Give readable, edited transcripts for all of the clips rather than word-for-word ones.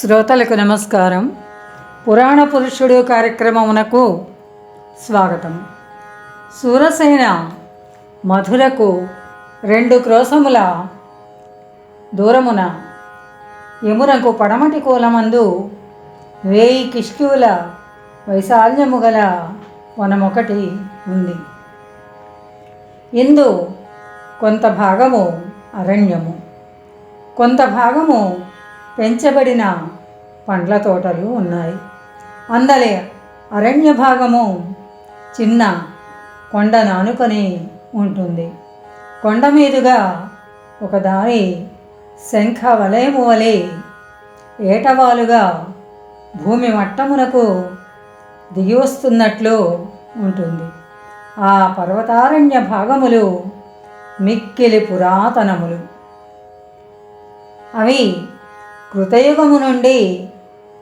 శ్రోతలకు నమస్కారం. పురాణ పురుషుడు కార్యక్రమమునకు స్వాగతం. సూరసేన మధురకు 2 క్రోశముల దూరమున యమునకు పడమటి కూలమందు 1000 కిష్క్యూల వైశాల్యము గల వనమొకటి ఉంది. ఇందు కొంత భాగము అరణ్యము, కొంత భాగము పెంచబడిన పండ్ల తోటలు ఉన్నాయి. అందలి అరణ్య భాగము చిన్న కొండను ఆనుకొని ఉంటుంది. కొండ మీదుగా ఒక దారి శంఖ వలయము వలె ఏటవాలుగా భూమి మట్టమునకు దిగి వస్తున్నట్లు ఉంటుంది. ఆ పర్వతారణ్య భాగములు మిక్కిలి పురాతనములు. అవి కృతయుగము నుండి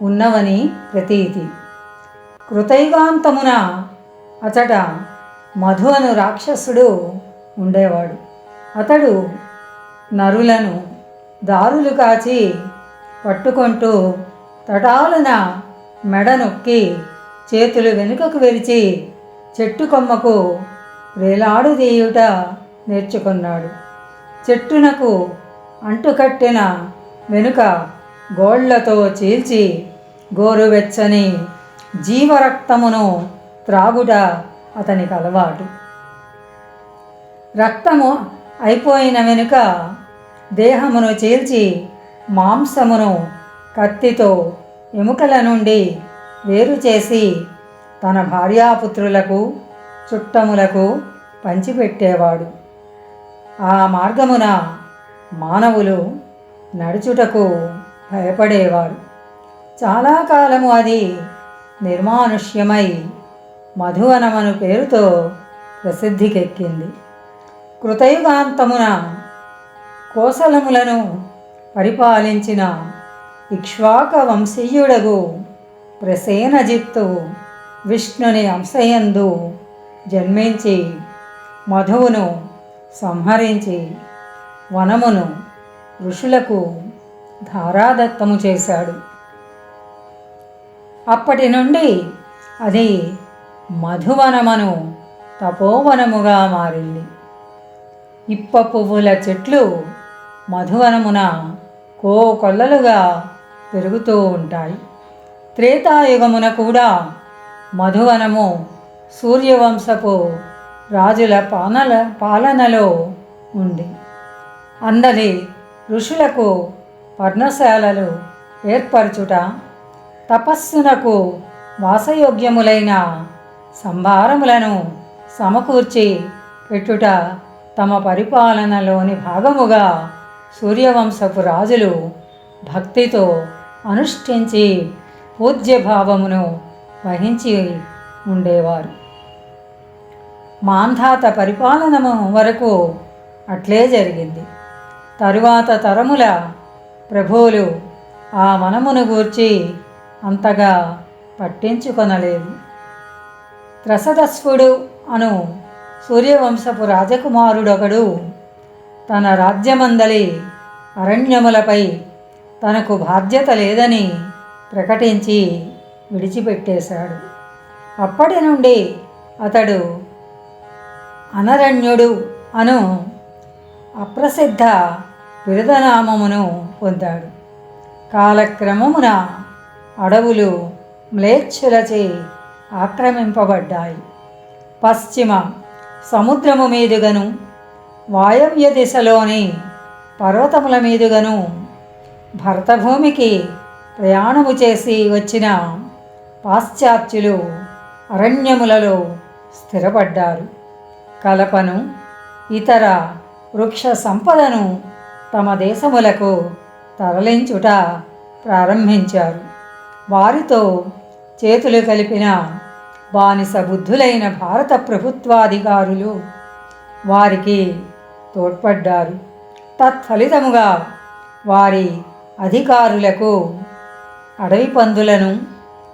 ఉన్నవని ప్రతీతి. కృతయుగాంతమున అచట మధు అను రాక్షసుడు ఉండేవాడు. అతడు నరులను దారులు కాచి పట్టుకుంటూ తటాలున మెడ నొక్కి చేతులు వెనుకకు విరిచి చెట్టు కొమ్మకు వేలాడుదీయుట నేర్చుకున్నాడు. చెట్టునకు అంటుకట్టిన వెనుక గోళ్లతో చీల్చి గోరువెచ్చని జీవరక్తమును త్రాగుట అతనికి అలవాటు. రక్తము అయిపోయిన వెనుక దేహమును చీల్చి మాంసమును కత్తితో ఎముకల నుండి వేరు చేసి తన భార్యాపుత్రులకు చుట్టములకు పంచిపెట్టేవాడు. ఆ మార్గమున మానవులు నడుచుటకు భయపడేవారు. చాలా కాలము అది నిర్మానుష్యమై మధువనమను పేరుతో ప్రసిద్ధికెక్కింది. కృతయుగాంతమున కోసలములను పరిపాలించిన ఇక్ష్వాక వంశీయుడగు ప్రసేనజిత్తు విష్ణుని అంశయందు జన్మించి మధువును సంహరించి వనమును ఋషులకు ధారాదత్తము చేశాడు. అప్పటి నుండి అది మధువనమను తపోవనముగా మారింది. ఇప్ప పువ్వుల చెట్లు మధువనమున కోకొల్లలుగా పెరుగుతూ ఉంటాయి. త్రేతాయుగమున కూడా మధువనము సూర్యవంశపు రాజుల పాలనలో ఉంది. అందరి ఋషులకు పర్ణశాలలు ఏర్పరచుట, తపస్సునకు వాసయోగ్యములైన సంభారములను సమకూర్చి పెట్టుట తమ పరిపాలనలోని భాగముగా సూర్యవంశపు రాజులు భక్తితో అనుష్ఠించి పూజ్యభావమును వహించి ఉండేవారు. మాంధాత పరిపాలనము వరకు అట్లే జరిగింది. తరువాత తరముల ప్రభువులు ఆ వనమును గూర్చి అంతగా పట్టించుకొనలేదు. త్రసదస్వుడు అను సూర్యవంశపు రాజకుమారుడొకడు తన రాజ్యమందలి అరణ్యములపై తనకు బాధ్యత లేదని ప్రకటించి విడిచిపెట్టేశాడు. అప్పటి నుండి అతడు అనరణ్యుడు అను అప్రసిద్ధ బిరుదనామమును పొందాడు. కాలక్రమమున అడవులు మ్లేచ్ఛులచే ఆక్రమింపబడ్డాయి. పశ్చిమ సముద్రము మీదుగను వాయవ్య దిశలోని పర్వతముల మీదుగను భరతభూమికి ప్రయాణము చేసి వచ్చిన పాశ్చాత్యులు అరణ్యములలో స్థిరపడ్డారు. కలపను ఇతర వృక్ష సంపదను తమ దేశములకు తరలించుట ప్రారంభించారు. వారితో చేతులు కలిపిన బానిస బుద్ధులైన భారత ప్రభుత్వాధికారులు వారికి తోడ్పడ్డారు. తత్ఫలితముగా వారి అధికారులకు అడవి పందులను,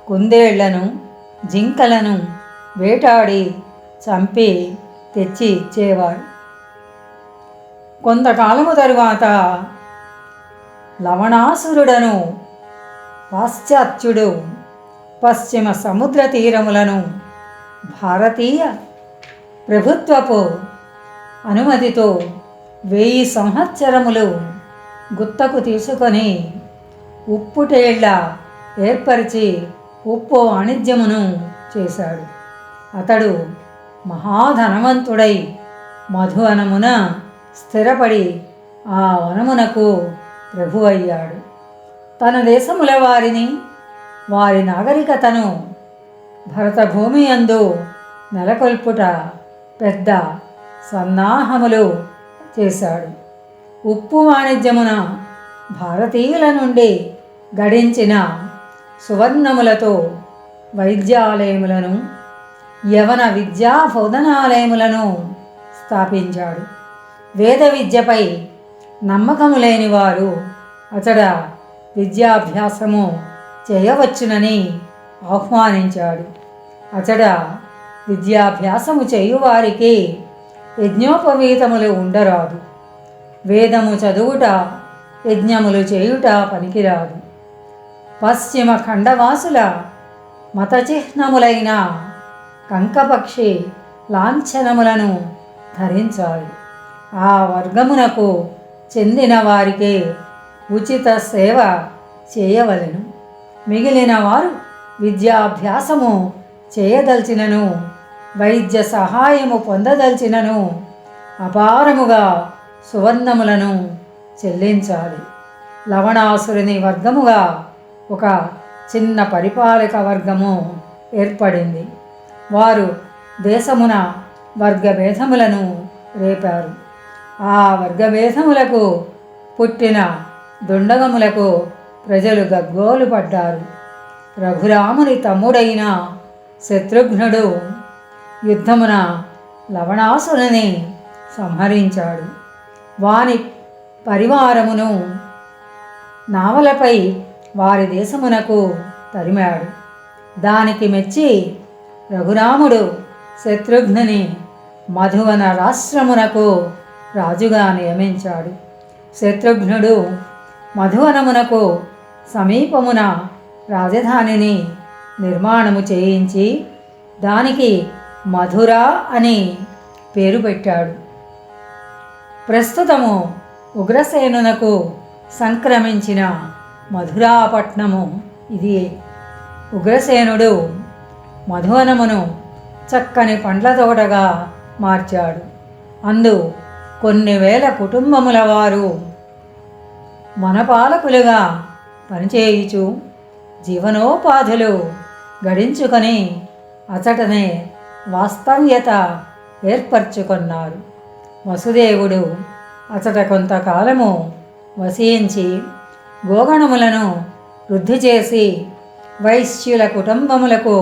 కుందేళ్లను, జింకలను వేటాడి చంపి తెచ్చి ఇచ్చేవారు. కొంతకాలము తరువాత లవణాసురుడను పాశ్చాత్యుడు పశ్చిమ సముద్ర తీరములను భారతీయ ప్రభుత్వపు అనుమతితో 1000 సంవత్సరములు గుత్తకు తీసుకొని ఉప్పుటేళ్ల ఏర్పరిచి ఉప్పు వాణిజ్యమును చేశాడు. అతడు మహాధనవంతుడై మధువనమున స్థిరపడి ఆ వనమునకు ప్రభు అయ్యాడు. తన దేశముల వారిని వారి నాగరికతను భరతభూమి యందు నెలకొల్పుట పెద్ద సన్నాహములు చేశాడు. ఉప్పు వాణిజ్యమున భారతీయుల నుండి గడించిన సువర్ణములతో వైద్యాలయములను యవన విద్యా బోధనాలయములను స్థాపించాడు. వేద విద్యపై నమ్మకము లేని వారు అతడ విద్యాభ్యాసము చేయవచ్చునని ఆహ్వానించాడు. అతడ విద్యాభ్యాసము చేయువారికి యజ్ఞోపవీతములు ఉండరాదు. వేదము చదువుట యజ్ఞములు చేయుట పనికిరాదు. పశ్చిమ ఖండవాసుల మతచిహ్నములైన కంకపక్షి లాంఛనములను ధరించాలి. ఆ వర్గమునకు చెందిన వారికి ఉచిత సేవ చేయవలెను. మిగిలిన వారు విద్యాభ్యాసము చేయదలిచినను వైద్య సహాయము పొందదలిచినను అపారముగా సువర్ణములను చెల్లించాలి. లవణాసురుని వర్గముగా ఒక చిన్న పరిపాలక వర్గము ఏర్పడింది. వారు దేశమున వర్గభేదములను రేపారు. ఆ వర్గభేదములకు పుట్టిన దుండగములకు ప్రజలు గగ్గోలు పడ్డారు. రఘురాముని తమ్ముడైన శత్రుఘ్నుడు యుద్ధమున లవణాసురుని సంహరించాడు. వాని పరివారమును నావలపై వారి దేశమునకు తరిమాడు. దానికి మెచ్చి రఘురాముడు శత్రుఘ్నుని మధువన రాష్ట్రమునకు రాజుగా నియమించాడు. శత్రుఘ్నుడు మధువనమునకు సమీపమున రాజధానిని నిర్మాణము చేయించి దానికి మధుర అని పేరు పెట్టాడు. ప్రస్తుతము ఉగ్రసేనునకు సంక్రమించిన మధురాపట్నము ఇది. ఉగ్రసేనుడు మధువనమును చక్కని పండ్ల తోటగా మార్చాడు. అందు కొన్ని వేల కుటుంబముల వారు వనపాలకులుగా పనిచేయుచు జీవనోపాధులు గడించుకొని అచటనే వాస్తవ్యత ఏర్పరచుకున్నారు. వసుదేవుడు అచట కొంతకాలము వసించి గోగణములను వృద్ధి చేసి వైశ్యుల కుటుంబములకు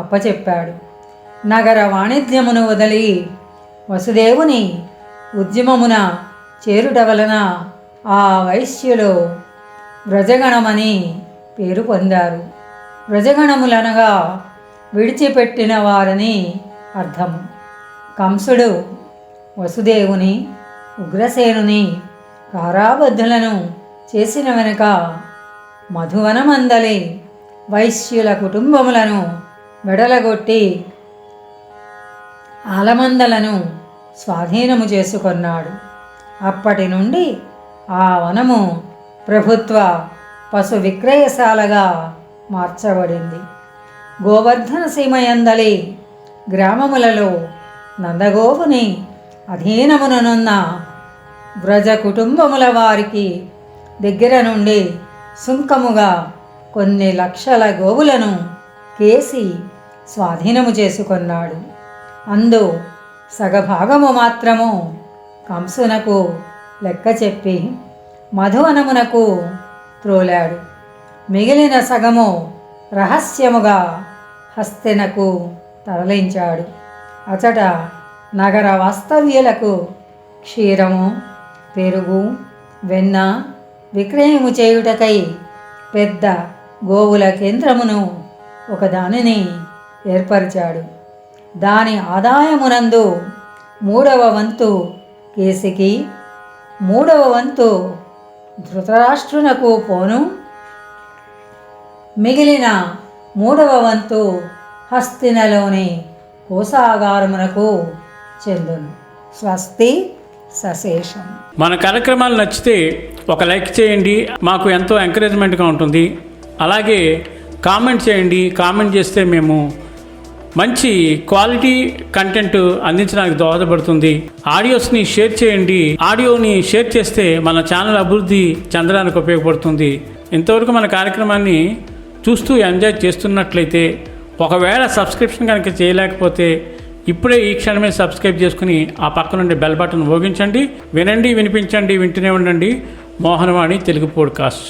అప్పచెప్పాడు. నగర వాణిజ్యమును వదిలి వసుదేవుని ఉద్యమమున చేరుట వలన ఆ వైశ్యులు వ్రజగణమని పేరు పొందారు. వ్రజగణములనగా విడిచిపెట్టిన వారని అర్థము. కంసుడు వసుదేవుని ఉగ్రసేనుని కారాబద్ధులను చేసిన వెనుక మధువనమందలి వైశ్యుల కుటుంబములను వెడలగొట్టి ఆలమందలను స్వాధీనము చేసుకొన్నాడు. అప్పటి నుండి ఆ వనము ప్రభుత్వ పశు విక్రయశాలగా మార్చబడింది. గోవర్ధన సీమయందలి గ్రామములలో నందగోపుని అధీనముననున్న వ్రజ కుటుంబముల వారికి దగ్గర నుండి సుంకముగా కొన్ని లక్షల గోవులను కేసి స్వాధీనము చేసుకొన్నాడు. అందు సగభాగము మాత్రము కంసునకు లెక్క చెప్పి మధువనమునకు త్రోలాడు. మిగిలిన సగము రహస్యముగా హస్తినకు తరలించాడు. అచట నగర వాస్తవ్యులకు క్షీరము, పెరుగు, వెన్న విక్రయము చేయుటకై పెద్ద గోవుల కేంద్రమును ఒకదానిని ఏర్పరిచాడు. దాని ఆదాయమునందు 3వ వంతు కేసికి, 3వ వంతు ధృతరాష్ట్రునకు పోను. మిగిలిన 3వ వంతు హస్తినలోని కోశాగారమునకు చెందును. స్వస్తి సశేషం. మన కార్యక్రమాలు నచ్చితే ఒక లైక్ చేయండి, మాకు ఎంతో ఎంకరేజ్మెంట్గా ఉంటుంది. అలాగే కామెంట్ చేయండి. కామెంట్ చేస్తే మేము మంచి క్వాలిటీ కంటెంట్ అందించడానికి దోహదపడుతుంది. ఆడియోస్ని షేర్ చేయండి. ఆడియోని షేర్ చేస్తే మన ఛానల్ అభివృద్ధి చెందడానికి ఉపయోగపడుతుంది. ఇంతవరకు మన కార్యక్రమాన్ని చూస్తూ ఎంజాయ్ చేస్తున్నట్లయితే, ఒకవేళ సబ్స్క్రిప్షన్ కనుక చేయలేకపోతే ఇప్పుడే ఈ క్షణమే సబ్స్క్రైబ్ చేసుకుని ఆ పక్క నుండి బెల్ బటన్ మోగించండి. వినండి, వినిపించండి, వింటూనే ఉండండి మోహనవాణి తెలుగు పోడ్కాస్ట్.